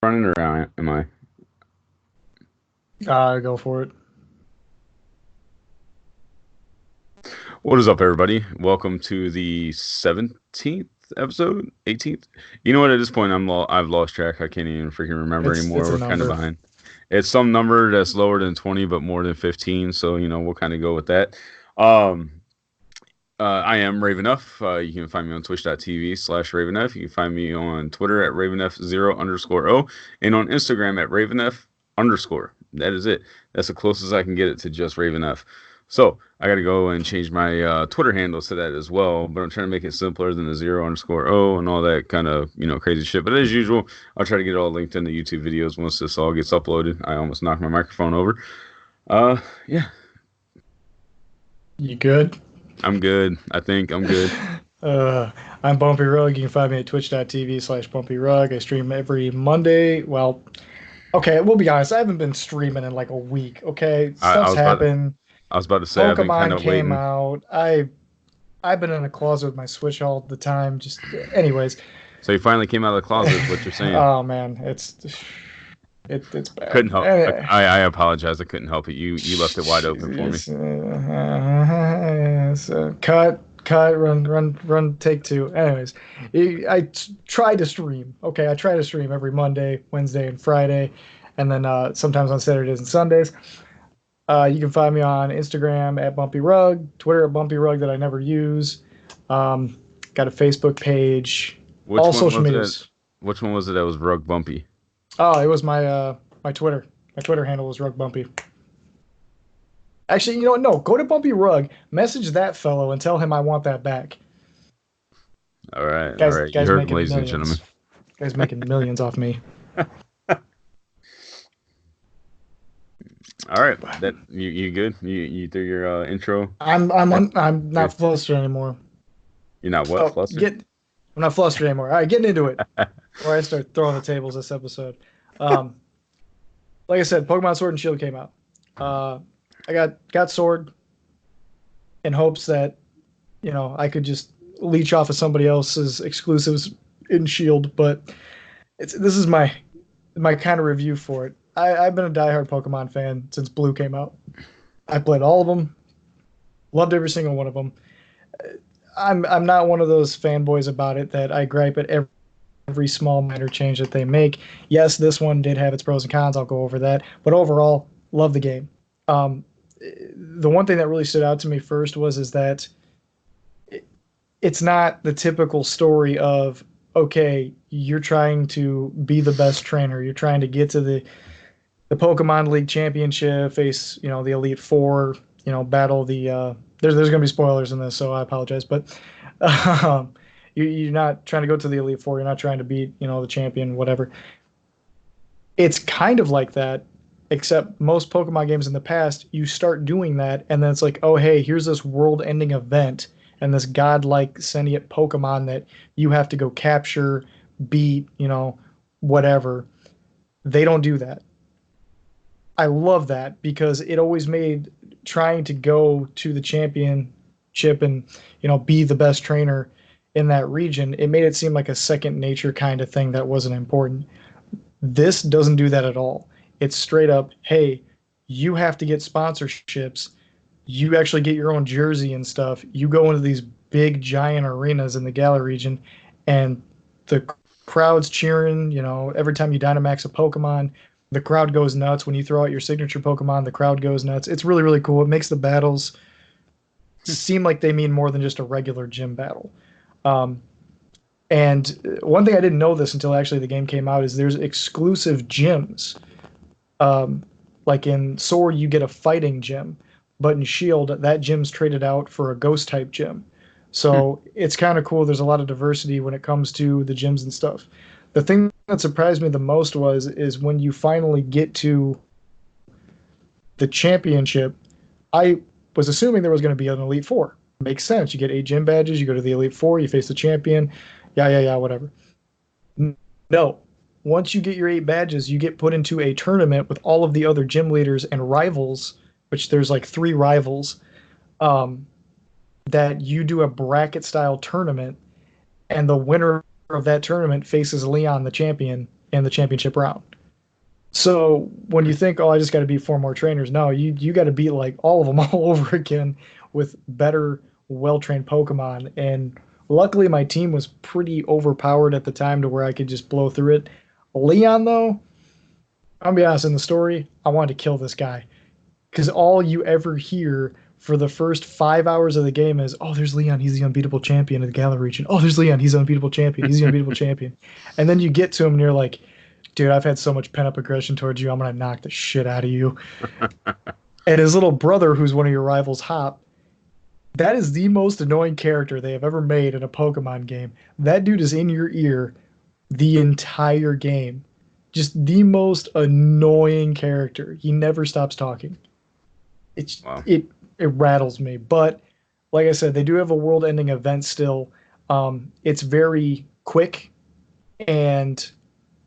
Running around, am I? Go for it. What is up, everybody? Welcome to the 17th episode, 18th. You know what? At this point, I've lost track. I can't even freaking remember It's anymore. a We're kind of number. behind. It's some number that's lower than 20, but more than 15. So we'll kind of go with that. Um, I am Ravenuff. You can find me on twitch.tv/Ravenuff. You can find me on Twitter at Ravenuff0_O and on Instagram at Ravenuff_. That is it. That's the closest I can get it to just Ravenuff. So I got to go and change my Twitter handles to that as well. But I'm trying to make it simpler than the 0_O and all that kind of crazy shit. But as usual, I'll try to get it all linked in the YouTube videos once this all gets uploaded. I almost knocked my microphone over. Yeah, You good? I'm good. I think I'm good. Uh, I'm Bumpyrug. You can find me at twitch.tv/Bumpyrug. I stream every Monday. Well, okay, we'll be honest. I haven't been streaming in like a week. Okay, I, I stuff's was about happened. I was about to say I've been kind Pokemon of came waiting. out. I've been in a closet with my Switch all the time. Just anyways. So you finally came out of the closet, is what you're saying. Oh man, it's Couldn't bad. help. I apologize. I couldn't help it. You left it wide open for me. Cut, run, take two. Anyways, try to stream. Okay, I try to stream every Monday, Wednesday, and Friday, and then sometimes on Saturdays and Sundays. You can find me on Instagram at Bumpyrug, Twitter at Bumpyrug that I never use. Got a Facebook page, Which all one social was it? medias. Which one was it that was rug bumpy? Oh, it was my Twitter. My Twitter handle was Rug Bumpy. Actually, you know what? No, go to Bumpy Rug, message that fellow, and tell him I want that back. All right, all Guys, right. You guys heard him, making ladies and gentlemen. millions. Guys making millions off me. All right, that you good? You through your intro? I'm Your, not flustered anymore. you're not what Oh, flustered? I'm not flustered anymore. All right, getting into it. Before I start throwing the tables this episode. Um, like I said, Pokemon Sword and Shield came out. I got Sword in hopes that I could just leech off of somebody else's exclusives in Shield, but this is my kind of review for it. I've been a diehard Pokemon fan since Blue came out. I played all of them, loved every single one of them. I'm not one of those fanboys about it that I gripe at every small minor change that they make. Yes, this one did have its pros and cons. I'll go over that, but overall, love the game. Um, the one thing that really stood out to me first is that it's not the typical story of, okay, you're trying to be the best trainer, you're trying to get to the Pokemon League Championship, face the Elite Four, battle the. There's going to be spoilers in this, so I apologize, but you're not trying to go to the Elite Four. You're not trying to beat the champion, whatever. It's kind of like that, except most Pokemon games in the past, you start doing that, and then it's like, oh hey, here's this world-ending event and this godlike sentient Pokemon that you have to go capture, beat, whatever. They don't do that. I love that because it always made trying to go to the championship and be the best trainer in that region, it made it seem like a second nature kind of thing that wasn't important. This doesn't do that at all. It's straight up, hey, you have to get sponsorships. You actually get your own jersey and stuff. You go into these big giant arenas in the Galar region, and the crowd's cheering. Every time you Dynamax a Pokemon, the crowd goes nuts. When you throw out your signature Pokemon, the crowd goes nuts. It's really, really cool. It makes the battles seem like they mean more than just a regular gym battle. Um, and one thing I didn't know this until actually the game came out is there's exclusive gyms. Um, like in Sword, you get a fighting gym, but in Shield, that gym's traded out for a ghost type gym. So it's kind of cool. There's a lot of diversity when it comes to the gyms and stuff. The thing that surprised me the most is when you finally get to the championship. I was assuming there was going to be an Elite Four. Makes sense. You get 8 gym badges. You go to the Elite Four. You face the champion. Yeah, whatever. No. Once you get your 8 badges, you get put into a tournament with all of the other gym leaders and rivals, which there's like 3 rivals, um, that you do a bracket style tournament, and the winner of that tournament faces Leon, the champion. in the championship round. So when you think, oh, I just got to beat four more trainers, no, you got to beat like all of them all over again with better, well trained Pokemon. And luckily, my team was pretty overpowered at the time to where I could just blow through it. Leon, though, I'll be honest, in the story, I wanted to kill this guy because all you ever hear for the first 5 hours of the game is, "Oh, there's Leon. He's the unbeatable champion of the Galar region. Oh, there's Leon. He's the unbeatable champion. He's the unbeatable champion." And then you get to him, and you're like, "Dude, I've had so much pent up aggression towards you. I'm gonna knock the shit out of you." And his little brother, who's one of your rivals, Hop, that is the most annoying character they have ever made in a Pokemon game. That dude is in your ear the entire game. Just the most annoying character. He never stops talking. It's Wow. it rattles me. But like I said, they do have a world-ending event still. It's very quick, and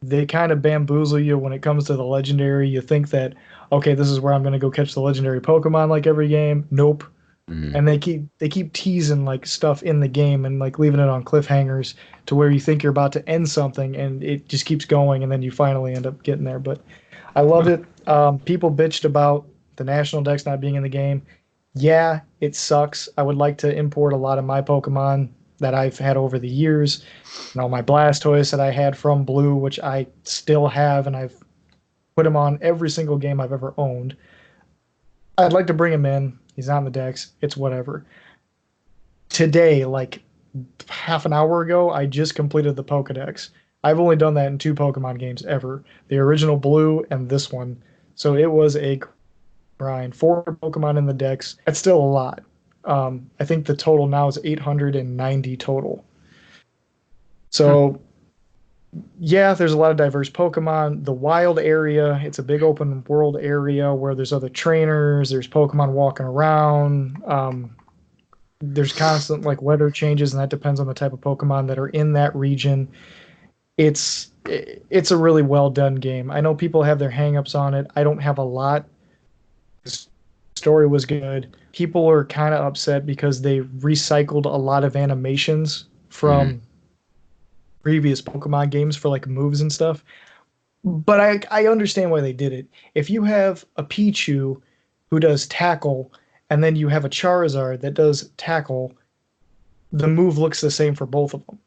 they kind of bamboozle you when it comes to the legendary. You think that, okay, this is where I'm going to go catch the legendary Pokemon like every game. Nope. Mm-hmm. And they keep teasing like stuff in the game and like leaving it on cliffhangers to where you think you're about to end something and it just keeps going and then you finally end up getting there. But I love it. People bitched about the national decks not being in the game. Yeah, it sucks. I would like to import a lot of my Pokemon that I've had over the years. You know, my Blastoise that I had from Blue, which I still have, and I've put him on every single game I've ever owned. I'd like to bring him in. He's on the decks. It's whatever. Today, like half an hour ago, I just completed the Pokedex. I've only done that in two Pokemon games ever, the original Blue and this one. So it was a grind. Four Pokemon in the decks. That's still a lot. I think the total now is 890 total. Hmm. So yeah, there's a lot of diverse Pokemon. The wild area, it's a big open world area where there's other trainers, there's Pokemon walking around. There's constant like weather changes, and that depends on the type of Pokemon that are in that region. It's a really well done game. I know people have their hangups on it. I don't have a lot. The story was good. People are kind of upset because they recycled a lot of animations Mm-hmm. from previous Pokemon games for like moves and stuff. But I understand why they did it. If you have a Pichu who does tackle, and then you have a Charizard that does tackle, the move looks the same for both of them.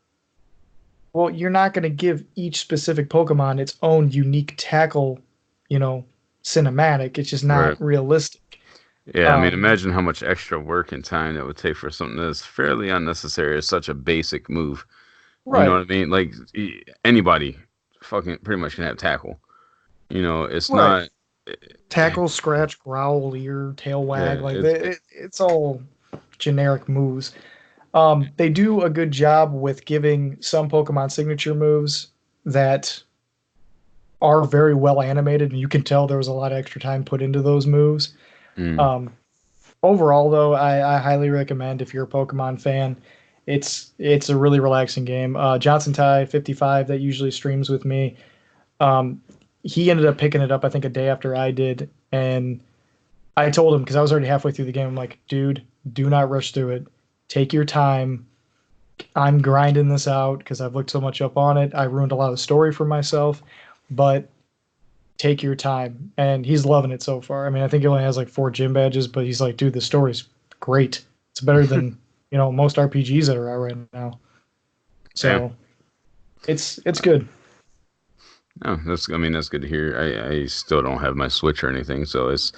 Well, you're not going to give each specific Pokemon its own unique tackle, you know, cinematic. It's just Right. not realistic. Yeah, I mean, Um, imagine how much extra work and time it would take for something that's fairly unnecessary as such a basic move. You know what right, I mean? Like anybody fucking pretty much can have tackle. You know, it's right. not. Tackle, scratch, growl, ear, tail wag, Yeah, like it's all generic moves. They do a good job with giving some Pokemon signature moves that are very well animated, and you can tell there was a lot of extra time put into those moves. mm, Um, Overall, though, I highly recommend if you're a Pokemon fan. It's a really relaxing game. Johnson Ty 55 that usually streams with me. Um, he ended up picking it up I think a day after I did, and I told him because I was already halfway through the game. I'm like, dude, do not rush through it. Take your time. I'm grinding this out because I've looked so much up on it. I ruined a lot of the story for myself, but take your time. And he's loving it so far. I mean, I think he only has like 4 gym badges, but he's like, dude, the story's great. It's better than most RPGs that are out right now. damn. So it's good. No, that's. I mean, that's good to hear. I still don't have my Switch or anything, so it's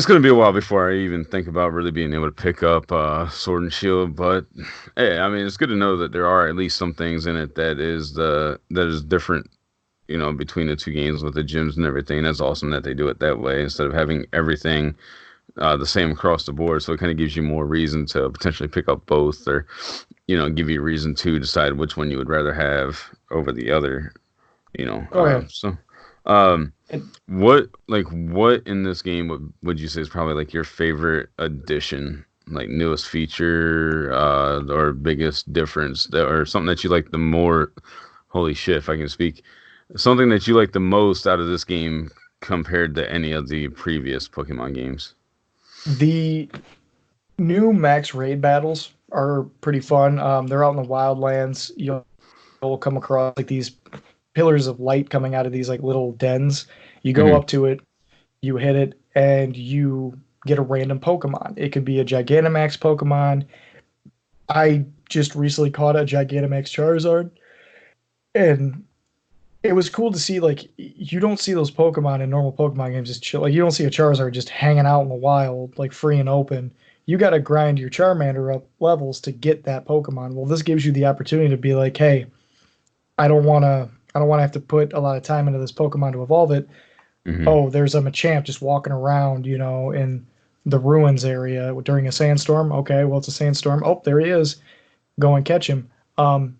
gonna be a while before I even think about really being able to pick up Sword and Shield. But hey, I mean, it's good to know that there are at least some things in it that is different. You know, between the two games with the gyms and everything. That's awesome that they do it that way instead of having everything the same across the board. So it kind of gives you more reason to potentially pick up both, or give you a reason to decide which one you would rather have over the other. You know, Oh yeah. so um, It, what in this game would you say is probably like your favorite addition, like newest feature, or biggest difference, or something that you like the more? Holy shit, if I can speak, something that you like the most out of this game compared to any of the previous Pokemon games. the new max raid battles are pretty fun. They're out in the wildlands. You'll come across like these. pillars of light coming out of these like little dens. You go Hmm. up to it, you hit it, and you get a random Pokemon. It could be a Gigantamax Pokemon. I just recently caught a Gigantamax Charizard, and it was cool to see like you don't see those Pokemon in normal Pokemon games just chill. Like you don't see a Charizard just hanging out in the wild, like free and open. You got to grind your Charmander up levels to get that Pokemon. Well, this gives you the opportunity to be like, hey, I don't want to have to put a lot of time into this Pokemon to evolve it. Hmm. Oh, there's a Machamp just walking around, in the ruins area during a sandstorm. Okay, well it's a sandstorm. Oh, there he is. Go and catch him. Um,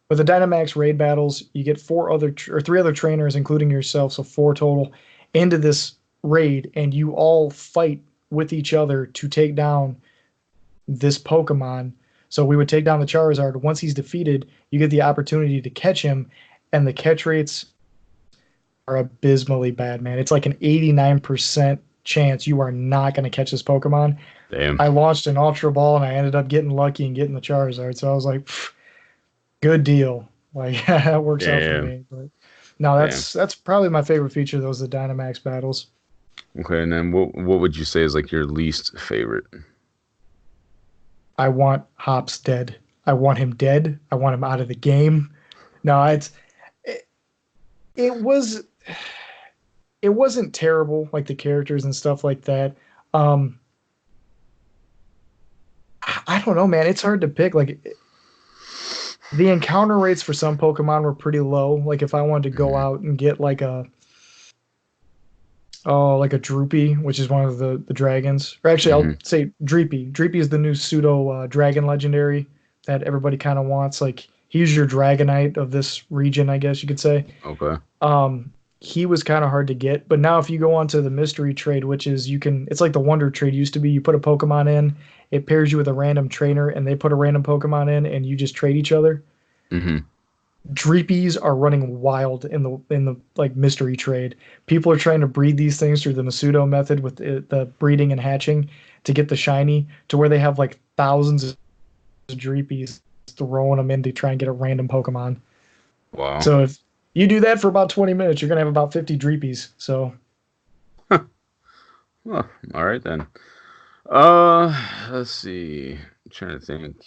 with the Dynamax raid battles, you get three other trainers, including yourself, so four total, into this raid, and you all fight with each other to take down this Pokemon. So we would take down the Charizard. Once he's defeated, you get the opportunity to catch him, and the catch rates are abysmally bad, man. It's like an 89% chance you are not going to catch this Pokemon. Damn. I launched an Ultra Ball and I ended up getting lucky and getting the Charizard. So I was like, good deal. Like that works out for Damn. me. But no, Damn. that's probably my favorite feature. Those the Dynamax battles. Okay, and then what would you say is like your least favorite? I want Hops dead. I want him dead. I want him out of the game. No, it, it was it wasn't terrible like the characters and stuff like that. Um, I don't know, man. It's hard to pick. Like the encounter rates for some Pokemon were pretty low. Like if I wanted to go Hmm. out and get like a Droopy, which is one of the dragons. Or actually, I'll Hmm. say Dreepy. Dreepy is the new pseudo dragon legendary that everybody kind of wants. Like he's your Dragonite of this region, I guess you could say. Okay. Um, he was kind of hard to get, but now if you go onto the mystery trade, which is it's like the Wonder Trade used to be. You put a Pokemon in, it pairs you with a random trainer, and they put a random Pokemon in, and you just trade each other. Hmm. Dreepies are running wild in the like mystery trade. People are trying to breed these things through the Masudo method with the breeding and hatching to get the shiny to where they have like thousands of Dreepies throwing them in to try and get a random Pokemon. Wow. So if you do that for about 20 minutes, you're gonna have about 50 Dreepies. So Well, all right then. Let's see. I'm trying to think.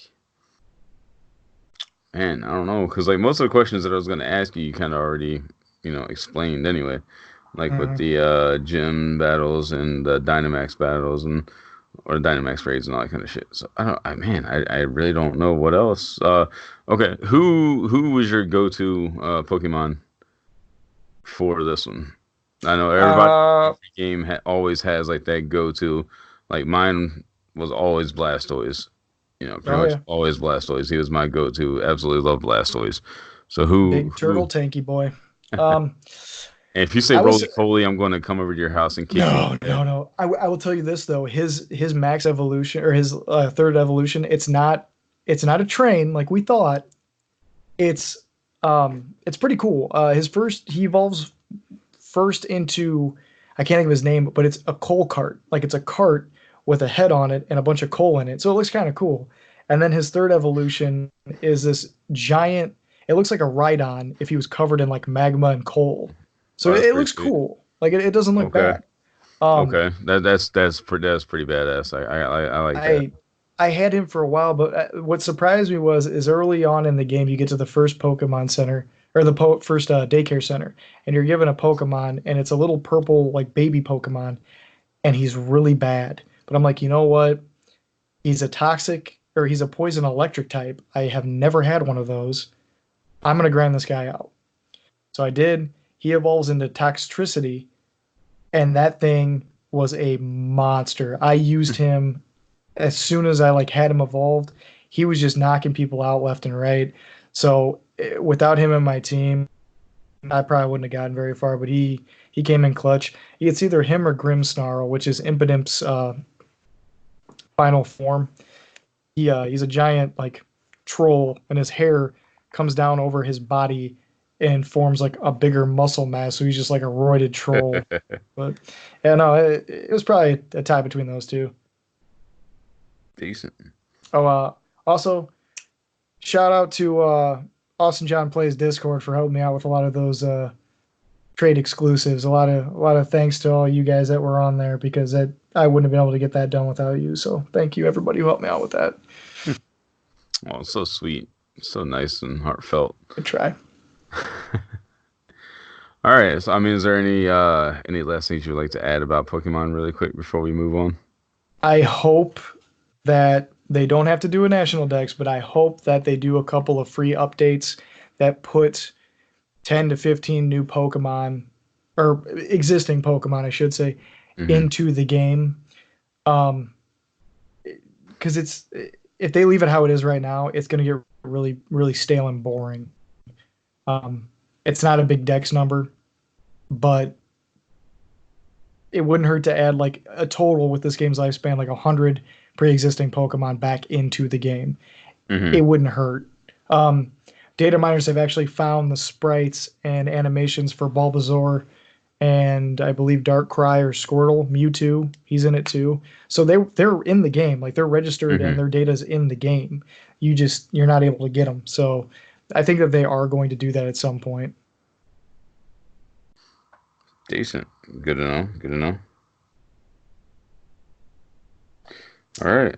Man, I don't know, because like most of the questions that I was gonna ask you, you kind of already, explained anyway. Like with mhm. the gym battles and the Dynamax battles and or Dynamax raids and all that kind of shit. So I don't, I really don't know what else. Okay, who was your go-to Pokemon for this one? I know everybody uh, every game always has like that go-to. Like mine was always Blastoise. Pretty oh much yeah, always Blastoise. He was my go-to. Absolutely love Blastoise. So who big who? turtle tanky boy. Um, And if you say I was roly poly, I'm going to come over to your house and kick you in no, the head. no, no. I will tell you this though. His max evolution or his third evolution, it's not a train like we thought. It's pretty cool. His first he evolves first into I can't think of his name, but it's a coal cart. Like it's a cart with a head on it and a bunch of coal in it. So it looks kind of cool. And then his third evolution is this giant. It looks like a Rhydon if he was covered in like magma and coal. So Oh, it, that's it pretty looks sweet. cool. Like it doesn't look Okay, bad. Um, okay, that's pretty badass. I like that. I I had him for a while, but what surprised me was is early on in the game you get to the first Pokemon Center or the first daycare center, and you're given a Pokemon, and it's a little purple like baby Pokemon, and he's really bad. But I'm like, you know what? He's a toxic or he's a poison electric type. I have never had one of those. I'm gonna grind this guy out. So I did. He evolves into Toxtricity, and that thing was a monster. I used him as soon as I like had him evolved. He was just knocking people out left and right. So without him in my team, I probably wouldn't have gotten very far. But he came in clutch. It's either him or Grimmsnarl, which is Impodimp's final form. He's a giant like troll, and his hair comes down over his body and forms like a bigger muscle mass. So he's just like a roided troll. But yeah, no, it was probably a tie between those two. Decent. Oh, also shout out to Austin John Plays Discord for helping me out with a lot of those trade exclusives. A lot of thanks to all you guys that were on there because I wouldn't have been able to get that done without you. So thank you everybody who helped me out with that. Oh, so sweet, so nice and heartfelt. Good try. All right. So, I mean, is there any last things you'd like to add about Pokemon really quick before we move on? I hope that they don't have to do a national dex, but I hope that they do a couple of free updates that put 10 to 15 new Pokemon or existing Pokemon, I should say, into the game. Because if they leave it how it is right now, it's going to get really, really stale and boring. It's not a big dex number, but it wouldn't hurt to add like a total with this game's lifespan, like 100 pre-existing Pokemon back into the game. It wouldn't hurt. Data miners have actually found the sprites and animations for Bulbasaur and I believe Darkrai or Squirtle, Mewtwo. He's in it too. So they're in the game, like they're registered and their data's in the game. You're not able to get them. So I think that they are going to do that at some point. Decent. Good to know. Good to know. All right.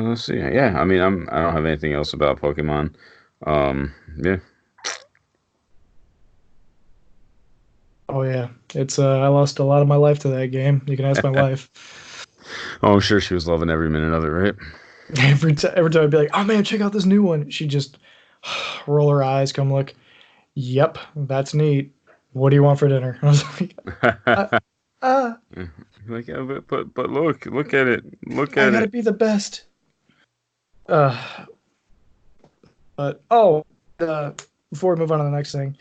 Let's see. Yeah. I mean, I don't have anything else about Pokemon. Yeah. Oh yeah, it's I lost a lot of my life to that game. You can ask my wife. Oh, I'm sure she was loving every minute of it, right? Every time I'd be like, "Oh man, check out this new one," she just roll her eyes, come look. Yep, that's neat. What do you want for dinner? I was like, Like, yeah, but look at it. Look I at gotta it. be the best. But before we move on to the next thing,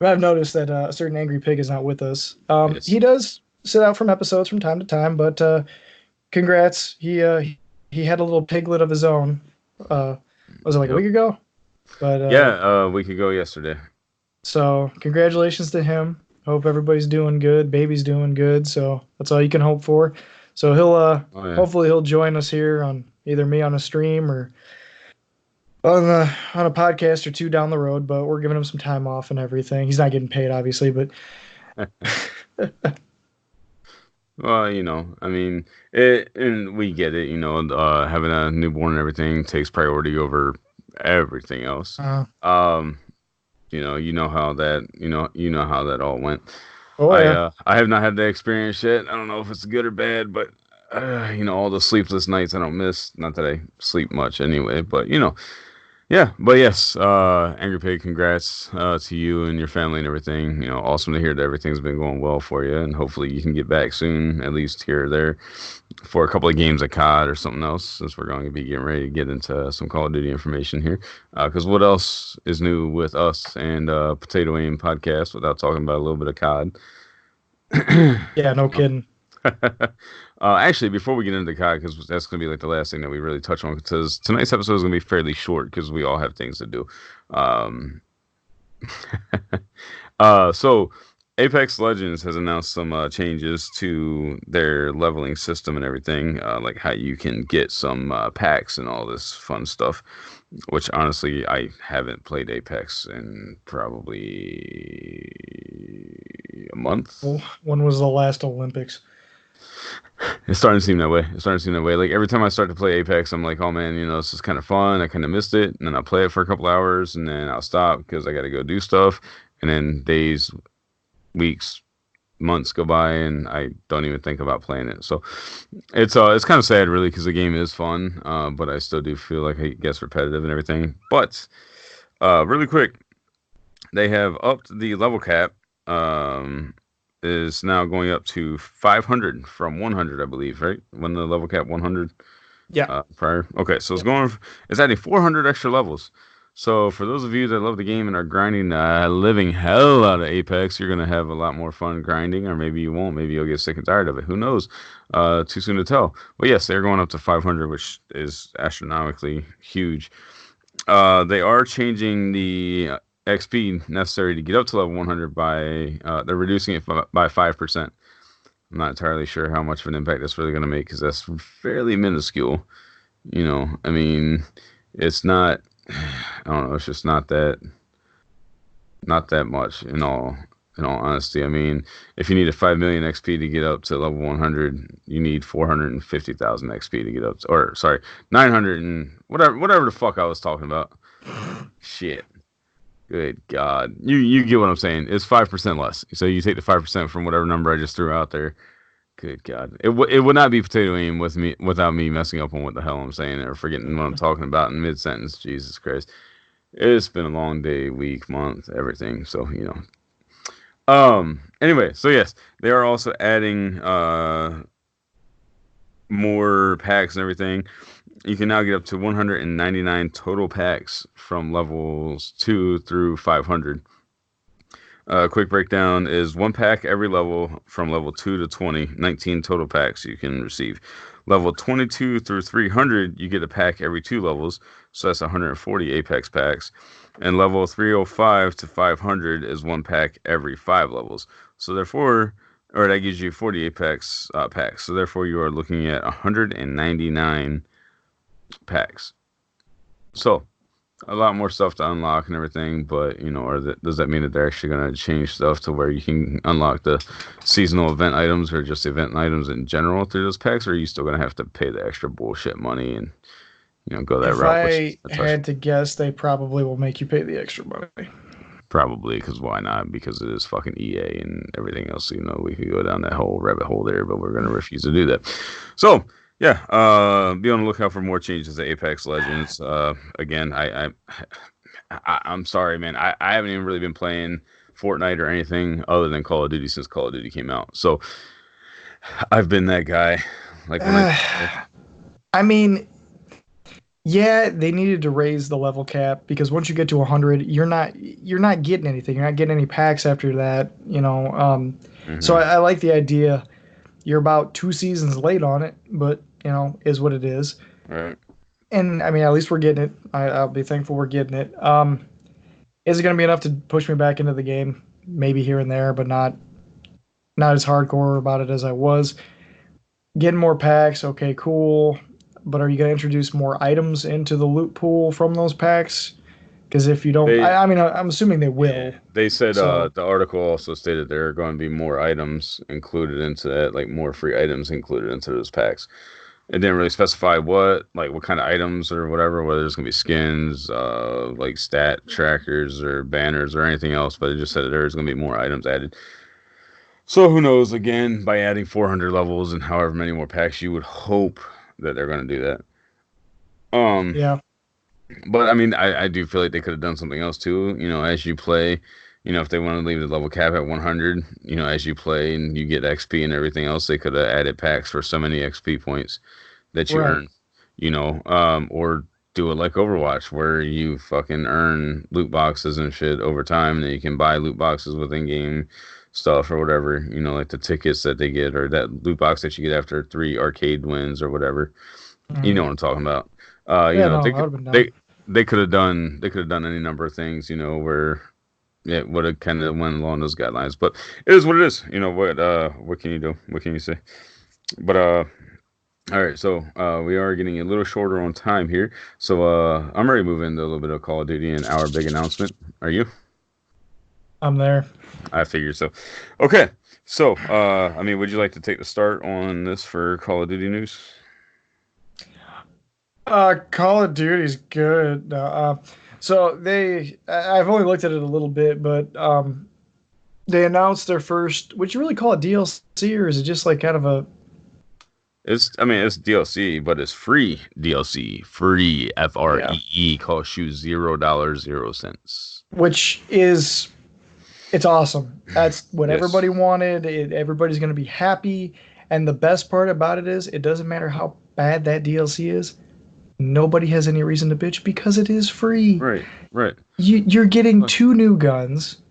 I've noticed that a certain angry pig is not with us. Yes. He does sit out from episodes from time to time, but congrats. He had a little piglet of his own. Was it like a week ago? But Yeah, a week ago yesterday. so congratulations to him. Hope everybody's doing good. Baby's doing good. So that's all you can hope for. So he'll hopefully he'll join us here on either me on a stream or on a podcast or two down the road. But we're giving him some time off and everything. He's not getting paid, obviously, but Well, I mean, and we get it. Having a newborn and everything takes priority over everything else. You know how that how that all went. oh yeah. I have not had that experience yet. I don't know if it's good or bad, but all the sleepless nights I don't miss. Not that I sleep much anyway, but yeah. But yes, Angry Pig, congrats to you and your family and everything. Awesome to hear that everything's been going well for you, and hopefully you can get back soon, at least here or there, for a couple of games of COD or something else, since we're going to be getting ready to get into some Call of Duty information here. Because what else is new with us and Potato Aim Podcast without talking about a little bit of COD? Yeah, no kidding. Actually, before we get into COD, because that's going to be like the last thing that we really touch on, because tonight's episode is going to be fairly short because we all have things to do. So Apex Legends has announced some changes to their leveling system and everything, like how you can get some packs and all this fun stuff, which honestly, I haven't played Apex in probably a month. Well, when was the last Olympics? It's starting to seem that way. Like every time I start to play Apex, I'm like, oh man, this is kind of fun. I kind of missed it. And then I'll play it for a couple hours and then I'll stop because I got to go do stuff. And then days, weeks, months go by and I don't even think about playing it. So it's kind of sad really because the game is fun. But I still do feel like it gets repetitive and everything. But really quick, they have upped the level cap. Is now going up to 500 from 100, I believe, right? When the level cap 100 Yeah. prior. Okay, so it's adding 400 extra levels. So for those of you that love the game and are grinding living hell out of Apex, you're going to have a lot more fun grinding, or maybe you won't. Maybe you'll get sick and tired of it. Who knows? Too soon to tell. But yes, they're going up to 500, which is astronomically huge. They are changing the XP necessary to get up to level 100 by they're reducing it by 5%. I'm not entirely sure how much of an impact that's really going to make because that's fairly minuscule. I mean, it's not. I don't know. It's just not that much in all honesty. I mean, if you need a 5 million XP to get up to level 100, you need 450,000 XP to get up to, or sorry, 900 and whatever the fuck I was talking about. Shit. Good God. You get what I'm saying. It's 5% less. So you take the 5% from whatever number I just threw out there. Good God. It would not be potato aim with me without me messing up on what the hell I'm saying or forgetting what I'm talking about in mid sentence. Jesus Christ. It's been a long day, week, month, everything. So, Anyway, so yes, they are also adding more packs and everything. You can now get up to 199 total packs from levels 2 through 500. Quick breakdown is one pack every level from level 2 to 20, 19 total packs you can receive. Level 22 through 300, you get a pack every 2 levels, so that's 140 Apex packs. And level 305 to 500 is one pack every 5 levels. So therefore, or that gives you 40 Apex packs. So therefore, you are looking at 199 packs. So a lot more stuff to unlock and everything, but does that mean that they're actually going to change stuff to where you can unlock the seasonal event items or just event items in general through those packs, or are you still going to have to pay the extra bullshit money and go that If route? Which is I had to guess, they probably will make you pay the extra money. probably because why not? Because it is fucking EA and everything else. We could go down that whole rabbit hole there, but we're going to refuse to do that. So yeah, be on the lookout for more changes to Apex Legends. Again, I'm sorry, man. I haven't even really been playing Fortnite or anything other than Call of Duty since Call of Duty came out. So I've been that guy. Like when I mean, yeah, they needed to raise the level cap because once you get to 100, you're not getting anything. You're not getting any packs after that. So I like the idea. You're about 2 seasons late on it, but is what it is. right. And I mean, at least we're getting it. I'll be thankful we're getting it. Is it going to be enough to push me back into the game? Maybe here and there, but not as hardcore about it as I was. Getting more packs, okay, cool. But are you going to introduce more items into the loot pool from those packs? Because if you don't, They I mean, I'm assuming they will. Yeah, they said So the article also stated there are going to be more items included into that, like more free items included into those packs. It didn't really specify what kind of items or whatever, whether there's gonna be skins, like stat trackers or banners or anything else, but it just said there's gonna be more items added. So who knows? Again, by adding 400 levels and however many more packs, you would hope that they're gonna do that. Um, yeah, but I mean, I do feel like they could have done something else too. As you play, if they want to leave the level cap at 100, as you play and you get XP and everything else, they could have added packs for so many XP points that you right. earn, or do it like Overwatch where you fucking earn loot boxes and shit over time, and then you can buy loot boxes with in-game stuff or whatever, like the tickets that they get or that loot box that you get after 3 arcade wins or whatever. You Mhm. know what I'm talking about. Yeah, no, I would have been down. They could have done any number of things, where it would have kind of went along those guidelines. But it is what it is. What can you do? What can you say? But all right, so we are getting a little shorter on time here. So I'm ready to move into a little bit of Call of Duty and our big announcement. Are you? I'm there. I figured so. Okay. So, I mean, would you like to take the start on this for Call of Duty news? Call of Duty's good. So I've only looked at it a little bit, but they announced their first. Would you really call it DLC, or is it just like kind of a? I mean, it's DLC, but it's free DLC. Free, Yeah, FREE, costs you $0, 0 cents. which is it's awesome. That's what Yes. everybody wanted. Everybody's going to be happy. And the best part about it is, it doesn't matter how bad that DLC is. Nobody has any reason to bitch because it is free. Right, right. You're getting 2 new guns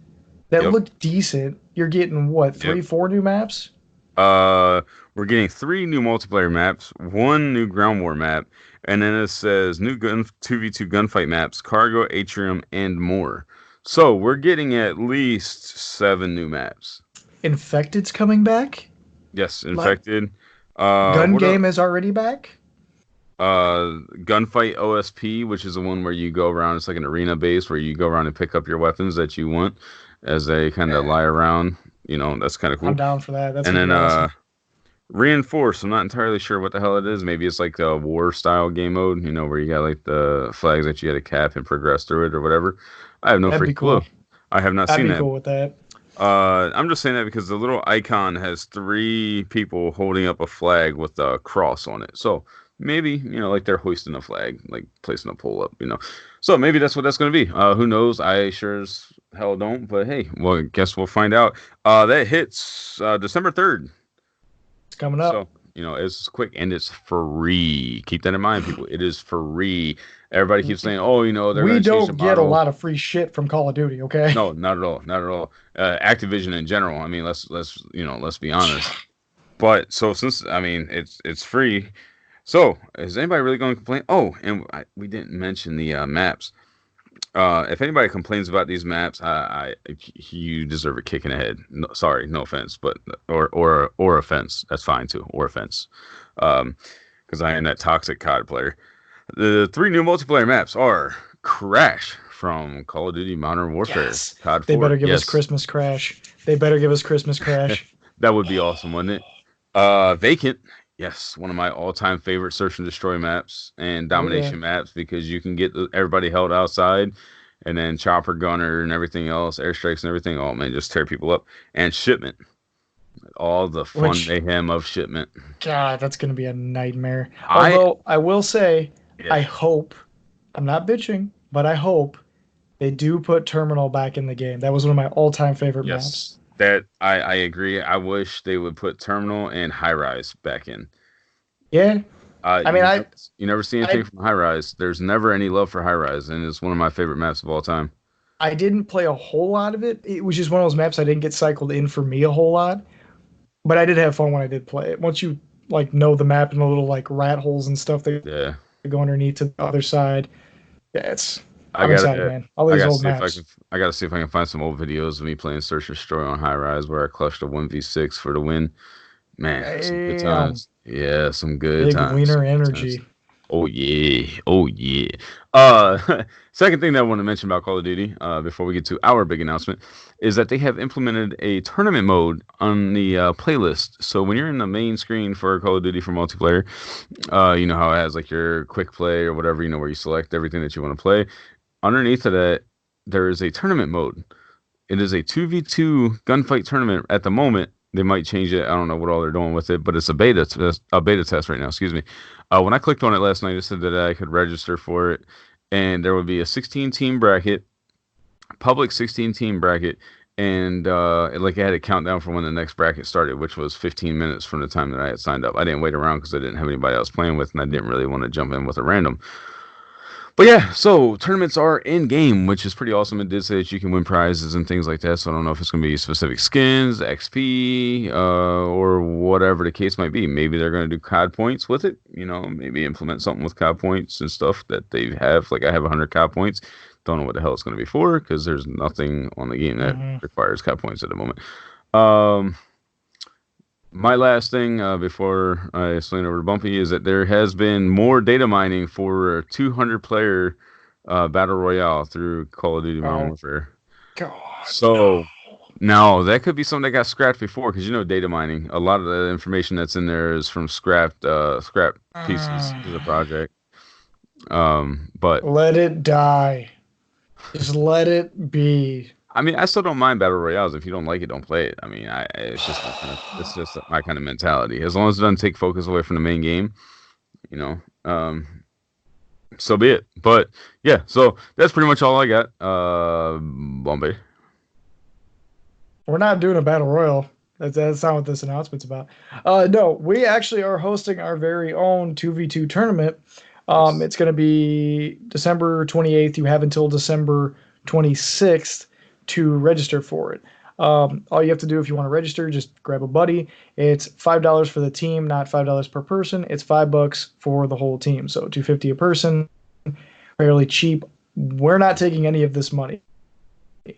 that Yep, look decent. You're getting what, yep. 4 new maps? Uh, we're getting 3 new multiplayer maps, 1 new ground war map, and then it says new gun 2v2 gunfight maps, cargo, atrium, and more. So we're getting at least 7 new maps. Infected's coming back. Yes, Like infected. gun What game else? is already back. Gunfight OSP, which is the one where you go around. It's like an arena base where you go around and pick up your weapons that you want as they kind of Yeah, lie around. That's kind of I'm cool. down for that. That's And gonna then be awesome. Reinforce. I'm not entirely sure what the hell it is. Maybe it's like a war style game mode, where you got like the flags that you got to cap and progress through it or whatever. I have no That'd be freaking clue. cool. I have not I'd seen be that. cool with that. I'm just saying that because the little icon has three people holding up a flag with a cross on it. So maybe, like they're hoisting a flag, like placing a pole up. So maybe that's what that's going to be. Who knows? I sure as hell don't. But hey, well, guess we'll find out. That hits December 3rd. It's coming So, up. it's quick and it's free. Keep that in mind, people. It is free. Everybody keeps saying, oh, they're We going to change the don't get a model. lot of free shit from Call of Duty, okay? No, not at all. Not at all. Activision in general. I mean, let's be honest. But so since it's free. So is anybody really going to complain? Oh, and we didn't mention the maps. If anybody complains about these maps, you deserve a kick in the head. No, sorry, no offense, but or offense. That's fine too, or offense. Because I am that toxic COD player. The three new multiplayer maps are Crash from Call of Duty Modern Warfare, Yes. COD They 4. better give us Yes, Christmas Crash. They better give us Christmas Crash. that would be awesome, wouldn't it? Vacant. Yes, one of my all-time favorite search and destroy maps and Oh yeah. domination maps because you can get everybody held outside and then chopper gunner and everything else, airstrikes and everything. Oh man, just tear people up. And shipment. All the fun Which mayhem of shipment. God, that's gonna be a nightmare. I Although I will say, yeah. I hope I'm not bitching, but I hope they do put Terminal back in the game. That was one of my all-time favorite maps. Yes. That I agree. I wish they would put terminal and high rise back in. Yeah. I mean, You never, you never see anything I from high rise. There's never any love for high rise, and it's one of my favorite maps of all time. I didn't play a whole lot of it. It was just one of those maps I didn't get cycled in for me a whole lot. But I did have fun when I did play it. Once you like know the map and the little like rat holes and stuff that Yeah. go underneath to the other side. Yeah, it's I I'm got excited, to man. All I these got to old see if I can maps. I got to see if I can find some old videos of me playing Search and Destroy on high rise where I clutched a 1v6 for the win. Man, some good Damn. times. Yeah, some good Big times. Some wiener good times. energy. Oh yeah. Oh yeah. Second thing that I want to mention about Call of Duty, before we get to our big announcement, is that they have implemented a tournament mode on the playlist. So when you're in the main screen for Call of Duty for multiplayer, you know how it has like your quick play or whatever, where you select everything that you want to play. Underneath of that, there is a tournament mode. It is a 2v2 gunfight tournament at the moment. They might change it. I don't know what all they're doing with it, but it's a beta test right now. Excuse me. When I clicked on it last night, it said that I could register for it, and there would be a 16 team bracket, public 16 team bracket, and it had a countdown for when the next bracket started, which was 15 minutes from the time that I had signed up. I didn't wait around because I didn't have anybody else playing with, and I didn't really want to jump in with a random. But yeah, so tournaments are in game, which is pretty awesome. It did say that you can win prizes and things like that. So I don't know if it's going to be specific skins, XP, or whatever the case might be. Maybe they're going to do COD points with it. Maybe implement something with COD points and stuff that they have. Like I have 100 COD points. Don't know what the hell it's going to be for because there's nothing on the game that Hmm. requires COD points at the moment. Um, my last thing before I swing over to Bumpy is that there has been more data mining for a 200 player battle royale through Call of Duty Modern Oh Warfare. God, no. So now that could be something that got scrapped before because data mining. A lot of the information that's in there is from scrap pieces of the project. But Let it die. Just let it be. I mean, I still don't mind battle royales. If you don't like it, don't play it. I mean, it's just my kind of mentality. As long as it doesn't take focus away from the main game, you know. So be it. But yeah, so that's pretty much all I got. Bombay. We're not doing a battle royal. That's not what this announcement's about. No, we actually are hosting our very own 2v2 tournament. Nice. It's going to be December 28th. You have until December 26th to register for it. All you have to do if you want to register, just grab a buddy. It's $5 for the team, not $5 per person. It's $5 for the whole team. So $250 a person, fairly cheap. We're not taking any of this money.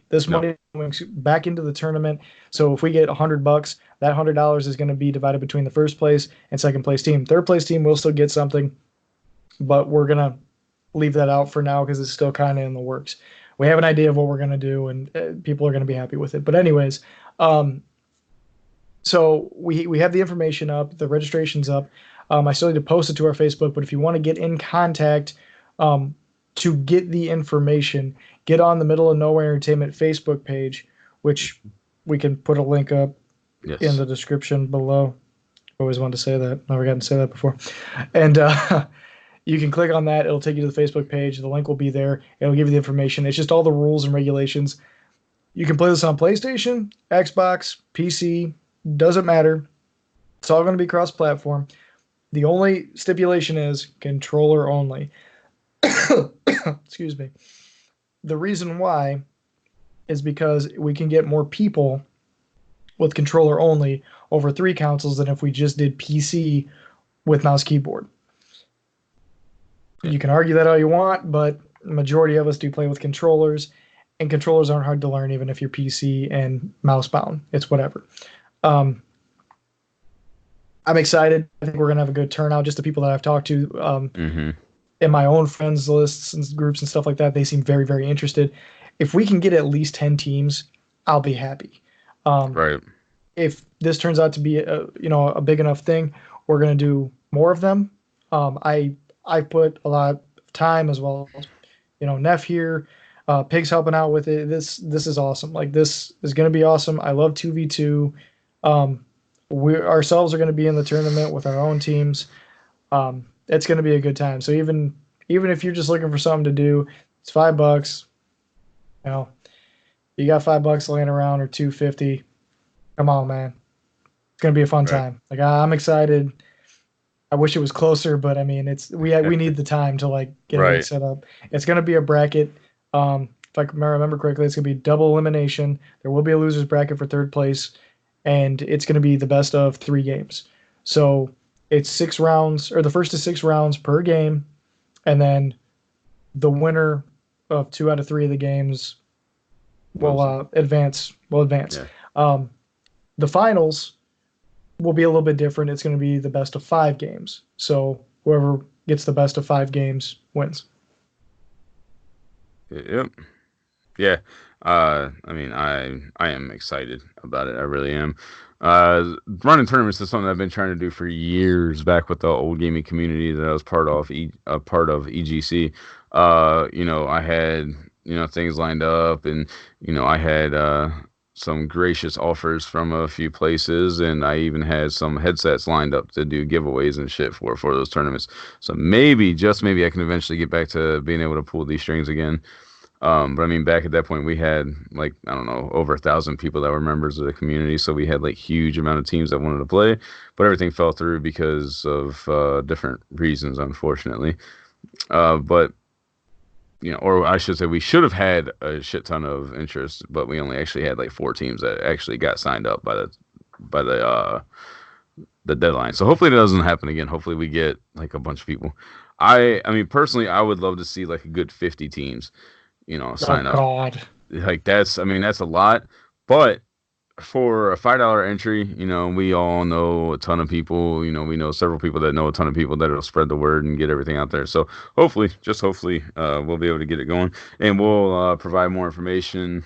This No. money is going back into the tournament. So if we get $100, that $100 is going to be divided between the first place and second place team. Third place team will still get something. but we're gonna leave that out for now because it's still kind of in the works. We have an idea of what we're gonna do, and people are gonna be happy with it. But anyways, um, so we have the information up, the registration's up. I still need to post it to our Facebook, but if you want to get in contact um, to get the information, get on the Middle of Nowhere Entertainment Facebook page, which we can put a link up in Yes. the description below. Always wanted to say that. Never gotten to say that before. And you can click on that. It'll take you to the Facebook page. The link will be there. It'll give you the information. It's just all the rules and regulations. You can play this on PlayStation, Xbox, PC. Doesn't matter. It's all going to be cross-platform. The only stipulation is controller only. Excuse me. The reason why is because we can get more people with controller only over 3 consoles than if we just did PC with mouse keyboard. Yeah. You can argue that all you want, but the majority of us do play with controllers, and controllers aren't hard to learn even if you're PC and mouse bound. It's whatever. Um, I'm excited. I think we're going to have a good turnout. Just the people that I've talked to in my own friends lists and groups and stuff like that, they seem very, very interested. If we can get at least 10 teams, I'll be happy. Right. If this turns out to be a big enough thing, we're going to do more of them. I put a lot of time as well as Neff here, Pig's helping out with it. This is awesome. Like, this is going to be awesome. I love 2v2. We ourselves are going to be in the tournament with our own teams. It's going to be a good time. So even if you're just looking for something to do, it's $5. You got $5 laying around or $2.50. Come on, man. It's going to be a fun time. Like, I'm excited. I wish it was closer, but I mean, we need the time to get everything set up. It's going to be a bracket. If I remember correctly, it's going to be double elimination. There will be a loser's bracket for third place, and it's going to be the best of 3 games. So it's 6 rounds, or the first to 6 rounds per game, and then the winner of 2 out of 3 of the games will advance. Yeah. The finals will be a little bit different. It's going to be the best of 5 games. So whoever gets the best of 5 games wins. Yep. Yeah. I mean, I am excited about it. I really am. Running tournaments is something I've been trying to do for years. Back with the old gaming community that I was part of EGC. I had things lined up, and I had some gracious offers from a few places, and I even had some headsets lined up to do giveaways and shit for those tournaments. So maybe, just maybe, I can eventually get back to being able to pull these strings again. But I mean, back at that point, we had I don't know, over 1,000 people that were members of the community. So we had huge amount of teams that wanted to play, but everything fell through because of different reasons, unfortunately. But or I should say, we should have had a shit ton of interest, but we only actually had 4 teams that actually got signed up by the deadline. So hopefully that doesn't happen again. Hopefully we get a bunch of people. I mean, personally, I would love to see a good 50 teams, sign up. God. That's a lot, but for a $5 entry, we all know a ton of people. We know several people that know a ton of people that'll spread the word and get everything out there. So hopefully, we'll be able to get it going, and we'll provide more information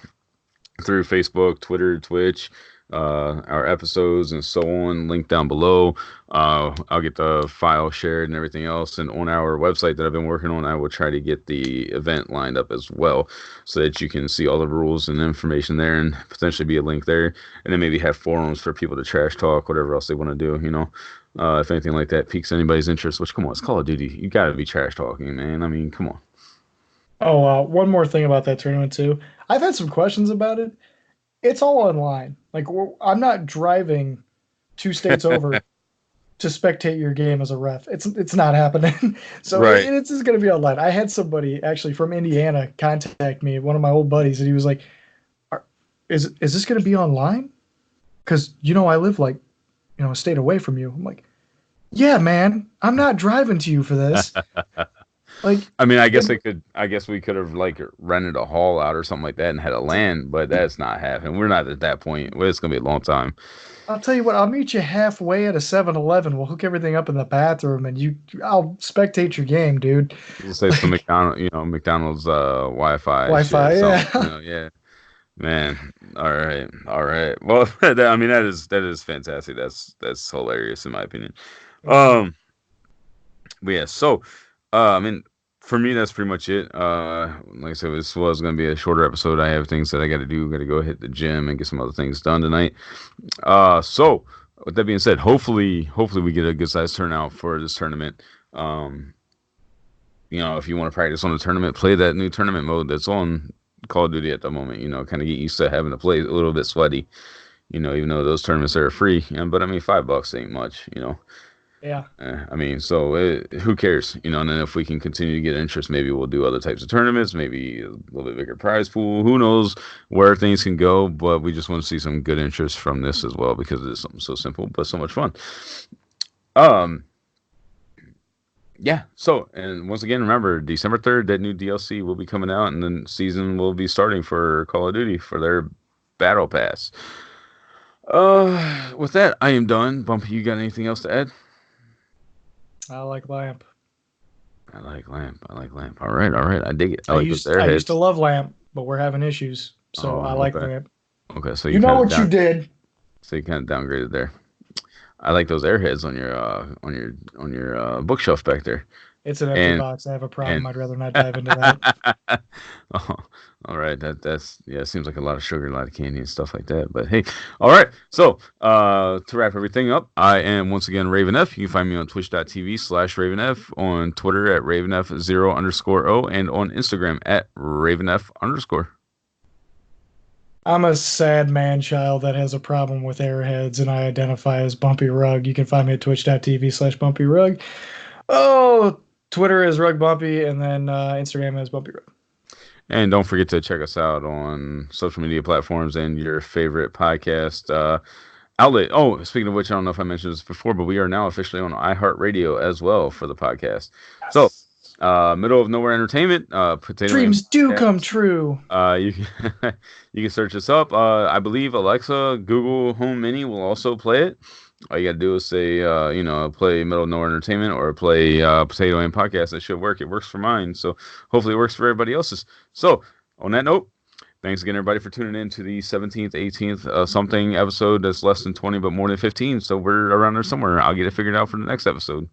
through Facebook, Twitter, Twitch, our episodes, and so on. Link down below. I'll get the file shared and everything else, and on our website that I've been working on, I will try to get the event lined up as well, so that you can see all the rules and information there, and potentially be a link there, and then maybe have forums for people to trash talk, whatever else they want to do. If anything like that piques anybody's interest. Which, come on, it's Call of Duty. You got to be trash talking, man. I mean, come on. Oh, one more thing about that tournament too. I've had some questions about it. It's all online. I'm not driving 2 states over to spectate your game as a ref. It's not happening. So Right. It's just going to be online. I had somebody actually from Indiana contact me, one of my old buddies, and he was like, "Is this going to be online? Because I live a state away from you." I'm like, "Yeah, man, I'm not driving to you for this." I mean, I guess we could have rented a hall out or something like that and had a LAN, but that's not happening. We're not at that point. Well, it's gonna be a long time. I'll tell you what. I'll meet you halfway at a 7-Eleven. We'll hook everything up in the bathroom, and I'll spectate your game, dude. We'll say some Like McDonald's Wi-Fi shit, Wi-Fi, something, yeah. yeah. Man, all right, all right. Well, I mean that is fantastic. That's hilarious in my opinion. Mhm. Um, but yeah, so I mean, for me that's pretty much it. Like I said, this was gonna be a shorter episode. I have things that I got to do. Got to go hit the gym and get some other things done tonight. So with that being said, hopefully we get a good sized turnout for this tournament. Um, if you want to practice on the tournament, play that new tournament mode that's on Call of Duty at the moment. Kind of get used to having to play a little bit sweaty. Even though those tournaments are free. But I mean, $5 ain't much. Yeah. I mean, so who cares? And then if we can continue to get interest, maybe we'll do other types of tournaments, maybe a little bit bigger prize pool. Who knows where things can go? But we just want to see some good interest from this as well because it is something so simple but so much fun. Um, yeah. So, and once again, remember December 3rd, that new DLC will be coming out, and then season will be starting for Call of Duty for their Battle Pass. With that, I am done. Bumpy, you got anything else to add? I like Lamp. I like lamp. I like lamp. All right, all right. I dig it. I I like those used to airheads. love Lamp, but we're having issues, so I Oh, like okay. Lamp. Okay, so You you know kind of what you down. did? So you kind of downgraded there. I like those airheads on your bookshelf back there. It's an empty And box. I have a and problem. I'd rather not dive into that. oh, all right. That's yeah. It seems like a lot of sugar, a lot of candy and stuff like that. But hey, all right. So to wrap everything up, I am once again Raven F. You can find me on twitch.tv/Raven F, on Twitter at RavenF0_O, and on Instagram at RavenF_. I'm a sad man child that has a problem with airheads, and I identify as Bumpyrug. You can find me at twitch.tv/Bumpyrug. Oh, Twitter is Rug Bumpy, and then Instagram is Bumpyrug. And don't forget to check us out on social media platforms and your favorite podcast outlet. Oh, speaking of which, I don't know if I mentioned this before, but we are now officially on iHeartRadio as well for the podcast. So, Yes. Middle of Nowhere Entertainment, Potato Man Dreams do come Podcast. true. You can you can search us up. I believe Alexa, Google Home Mini will also play it. All you gotta do is say, play Middle of Nowhere Entertainment or play Potato Man Podcast. It should work. It works for mine, so hopefully it works for everybody else's. So, on that note, thanks again, everybody, for tuning in to the 17th, 18th something episode that's less than 20 but more than 15. So we're around there somewhere. I'll get it figured out for the next episode.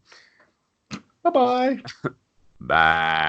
Bye bye. Bye.